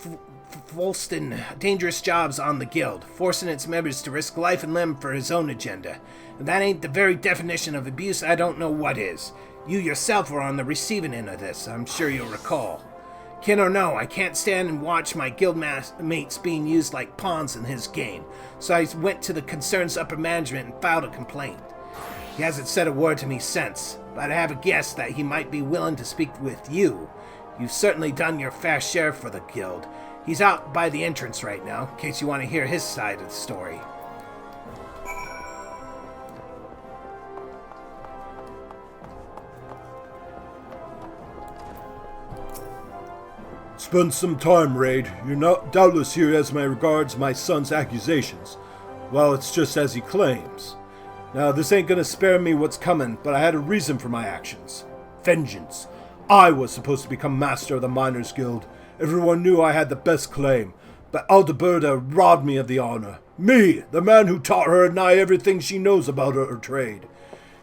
foisting dangerous jobs on the guild, forcing its members to risk life and limb for his own agenda. And that ain't the very definition of abuse. I don't know what is. You yourself were on the receiving end of this, I'm sure you'll recall. Kin or no, I can't stand and watch my guild mates being used like pawns in his game, so I went to the concern's upper management and filed a complaint. He hasn't said a word to me since, but I have a guess that he might be willing to speak with you. You've certainly done your fair share for the guild. He's out by the entrance right now, in case you want to hear his side of the story. Spend some time, Raid. You're not doubtless here as regards my son's accusations. Well, it's just as he claims. Now, this ain't gonna spare me what's coming, but I had a reason for my actions. Vengeance. I was supposed to become master of the Miners' Guild. Everyone knew I had the best claim, but Aldeberta robbed me of the honor. Me, the man who taught her nigh everything she knows about her trade.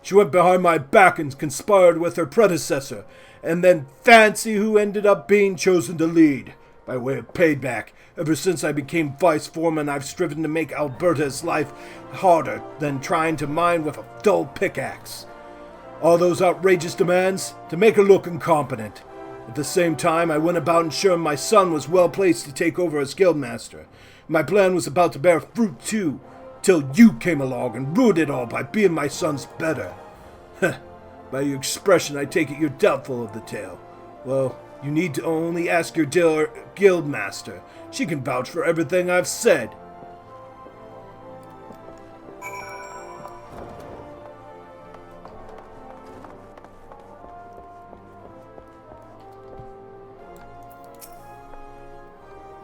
She went behind my back and conspired with her predecessor, and then fancy who ended up being chosen to lead. By way of payback, ever since I became vice foreman, I've striven to make Alberta's life harder than trying to mine with a dull pickaxe. All those outrageous demands to make her look incompetent. At the same time, I went about ensuring my son was well placed to take over as guildmaster. My plan was about to bear fruit too, till you came along and ruined it all by being my son's better. By your expression, I take it you're doubtful of the tale. Well, you need to only ask your guildmaster. She can vouch for everything I've said.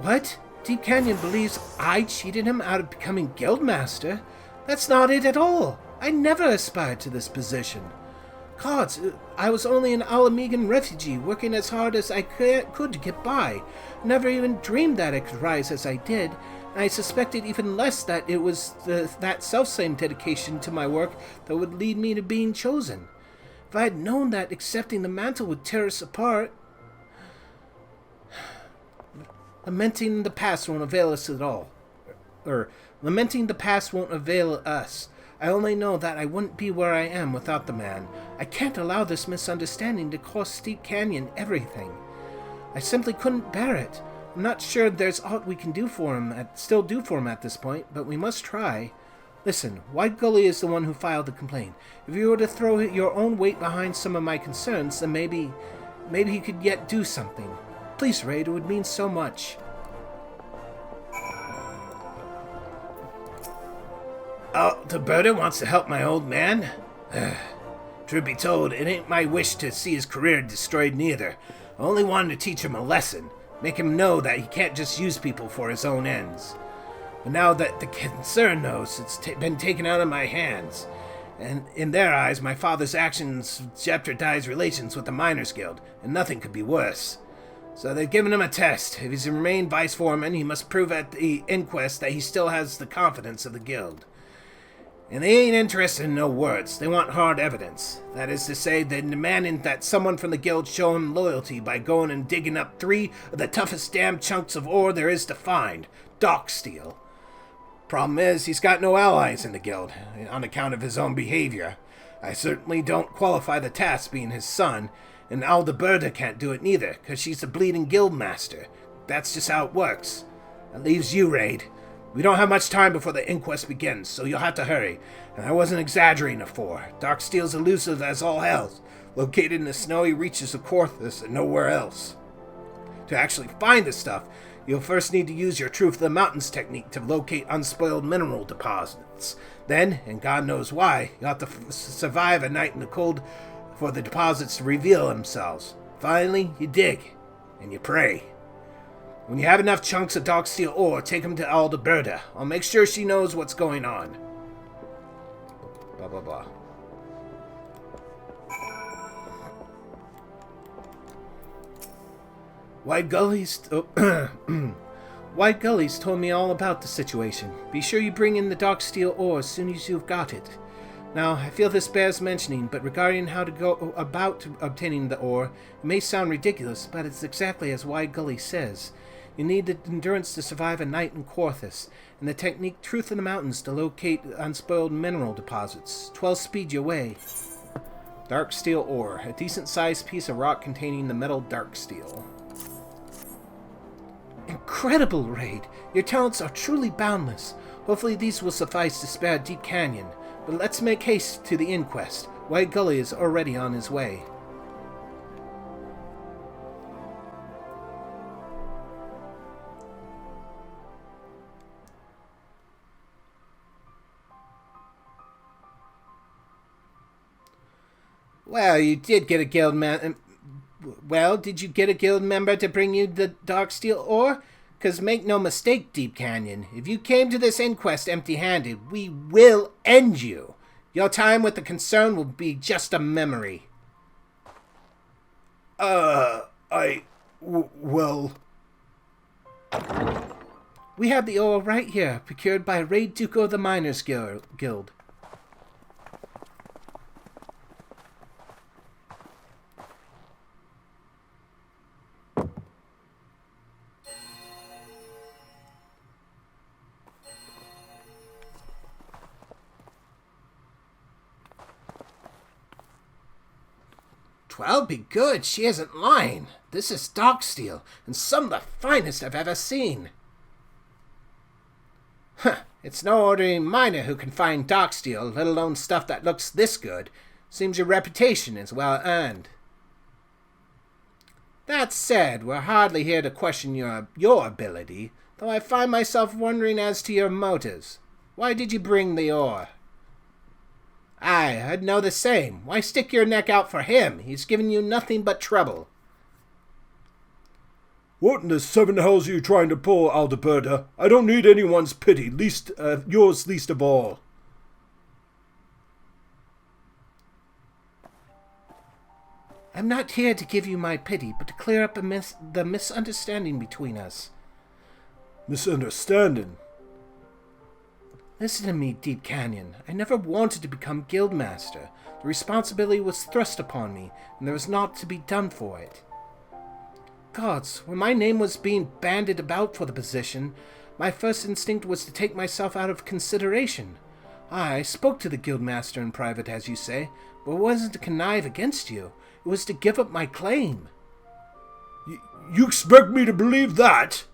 What? Deep Canyon believes I cheated him out of becoming guildmaster? That's not it at all. I never aspired to this position. Gods, I was only an Alamegan refugee, working as hard as I could to get by. Never even dreamed that I could rise as I did, and I suspected even less that it was that self-same dedication to my work that would lead me to being chosen. If I had known that accepting the mantle would tear us apart... Lamenting the past won't avail us at all. Lamenting the past won't avail us. I only know that I wouldn't be where I am without the man. I can't allow this misunderstanding to cost Deep Canyon everything. I simply couldn't bear it. I'm not sure there's aught we can do for him at this point, but we must try. Listen, White Gully is the one who filed the complaint. If you were to throw your own weight behind some of my concerns, then maybe he could yet do something. Please, Raid, it would mean so much. Oh, the birder wants to help my old man? Truth be told, it ain't my wish to see his career destroyed neither. I only wanted to teach him a lesson, make him know that he can't just use people for his own ends. But now that the concern knows, it's been taken out of my hands. And in their eyes, my father's actions jeopardize relations with the Miners Guild, and nothing could be worse. So they've given him a test. If he's to remain vice foreman, he must prove at the inquest that he still has the confidence of the guild. And they ain't interested in no words. They want hard evidence. That is to say, they're demanding that someone from the guild show him loyalty by going and digging up 3 of the toughest damn chunks of ore there is to find. Dock steel. Problem is, he's got no allies in the guild, on account of his own behavior. I certainly don't qualify the task being his son, and Alberta can't do it neither, because she's the bleeding guild master. That's just how it works. That leaves you, Raid. We don't have much time before the inquest begins, so you'll have to hurry. And I wasn't exaggerating afore. Dark steel's elusive as all hell, located in the snowy reaches of Corthus and nowhere else. To actually find the stuff, you'll first need to use your Truth of the Mountains technique to locate unspoiled mineral deposits. Then, and God knows why, you'll have to survive a night in the cold for the deposits to reveal themselves. Finally, you dig, and you pray. When you have enough chunks of dark steel ore, take them to Alberta. I'll make sure she knows what's going on. Blah, blah, blah. White Gully's told me all about the situation. Be sure you bring in the dark steel ore as soon as you've got it. Now, I feel this bears mentioning, but regarding how to go about obtaining the ore, it may sound ridiculous, but it's exactly as White Gully says. You need the endurance to survive a night in Corthus, and the technique Truth in the Mountains to locate unspoiled mineral deposits. 12 speed your way. Dark steel ore, a decent-sized piece of rock containing the metal dark steel. Incredible, Raid! Your talents are truly boundless. Hopefully these will suffice to spare Deep Canyon. But let's make haste to the inquest. White Gully is already on his way. Well, you did get a guild man. Well, did you get a guild member to bring you the dark steel ore? 'Cause make no mistake, Deep Canyon, if you came to this inquest empty-handed, we will end you. Your time with the concern will be just a memory. Well... We have the ore right here, procured by RaideDuku of the Miners Guild. Well, be good. She isn't lying. This is dark steel, and some of the finest I've ever seen. Huh. It's no ordinary miner who can find dark steel, let alone stuff that looks this good. Seems your reputation is well earned. That said, we're hardly here to question your ability, though I find myself wondering as to your motives. Why did you bring the ore? Aye, I'd know the same. Why stick your neck out for him? He's given you nothing but trouble. What in the seven hells are you trying to pull, Alberta? I don't need anyone's pity, yours least of all. I'm not here to give you my pity, but to clear up the misunderstanding between us. Misunderstanding? Listen to me, Deep Canyon. I never wanted to become Guildmaster. The responsibility was thrust upon me, and there was naught to be done for it. Gods, when my name was being bandied about for the position, my first instinct was to take myself out of consideration. I spoke to the Guildmaster in private, as you say, but it wasn't to connive against you. It was to give up my claim. You expect me to believe that?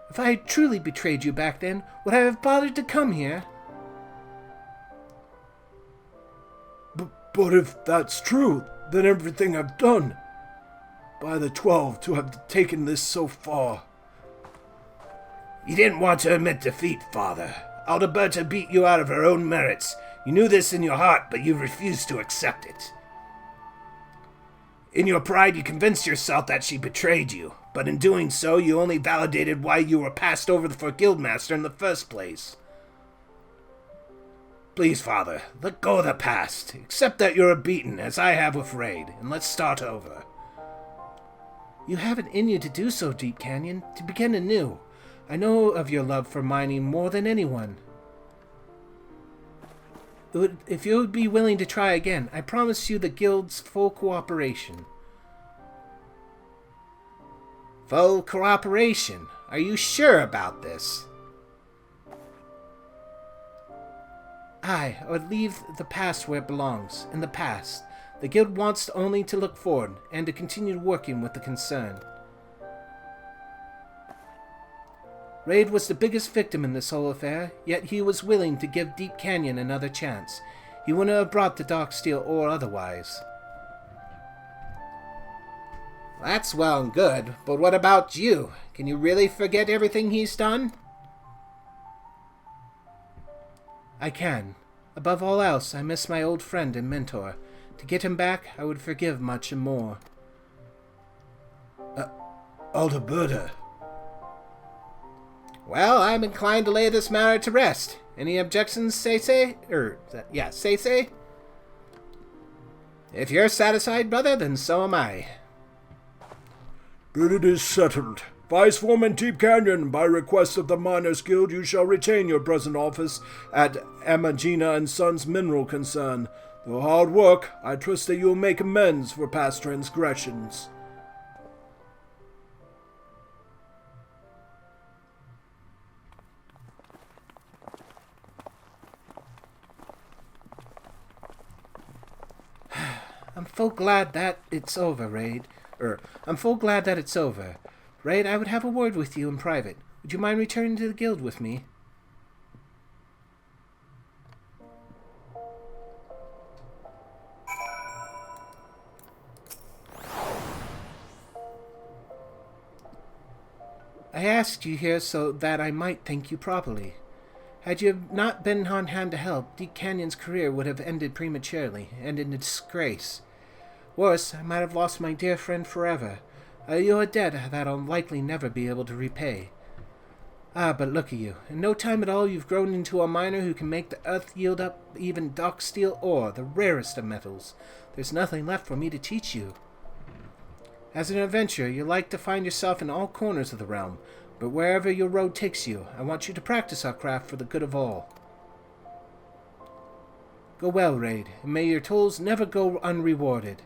If I had truly betrayed you back then, would I have bothered to come here? But if that's true, then everything I've done, by the 12, to have taken this so far. You didn't want to admit defeat, Father. Alberta beat you out of her own merits. You knew this in your heart, but you refused to accept it. In your pride, you convinced yourself that she betrayed you, but in doing so, you only validated why you were passed over for Guildmaster in the first place. Please, Father, let go of the past. Accept that you're beaten, as I have with Raid, and let's start over. You have it in you to do so, Deep Canyon, to begin anew. I know of your love for mining more than anyone. If you would be willing to try again, I promise you the Guild's full cooperation. Full cooperation? Are you sure about this? Aye, I would leave the past where it belongs, in the past. The Guild wants only to look forward, and to continue working with the concern. Raid was the biggest victim in this whole affair, yet he was willing to give Deep Canyon another chance. He wouldn't have brought the dark steel or otherwise. That's well and good, but what about you? Can you really forget everything he's done? I can. Above all else, I miss my old friend and mentor. To get him back, I would forgive much and more. Alberta. Well, I'm inclined to lay this matter to rest. Any objections, say? Say? If you're satisfied, brother, then so am I. Then it is settled. Vice Foreman Deep Canyon, by request of the Miners Guild, you shall retain your present office at Amagina and Sons Mineral Concern. Though hard work, I trust that you will make amends for past transgressions. I'm full glad that it's over, Raid. I'm full glad that it's over. Raid, I would have a word with you in private. Would you mind returning to the guild with me? I asked you here so that I might thank you properly. Had you not been on hand to help, Deep Canyon's career would have ended prematurely, and in disgrace. Worse, I might have lost my dear friend forever. You a debt that I'll likely never be able to repay. But look at you. In no time at all, you've grown into a miner who can make the earth yield up even dark steel ore, the rarest of metals. There's nothing left for me to teach you. As an adventurer, you like to find yourself in all corners of the realm, but wherever your road takes you, I want you to practice our craft for the good of all. Go well, Raid, and may your tools never go unrewarded.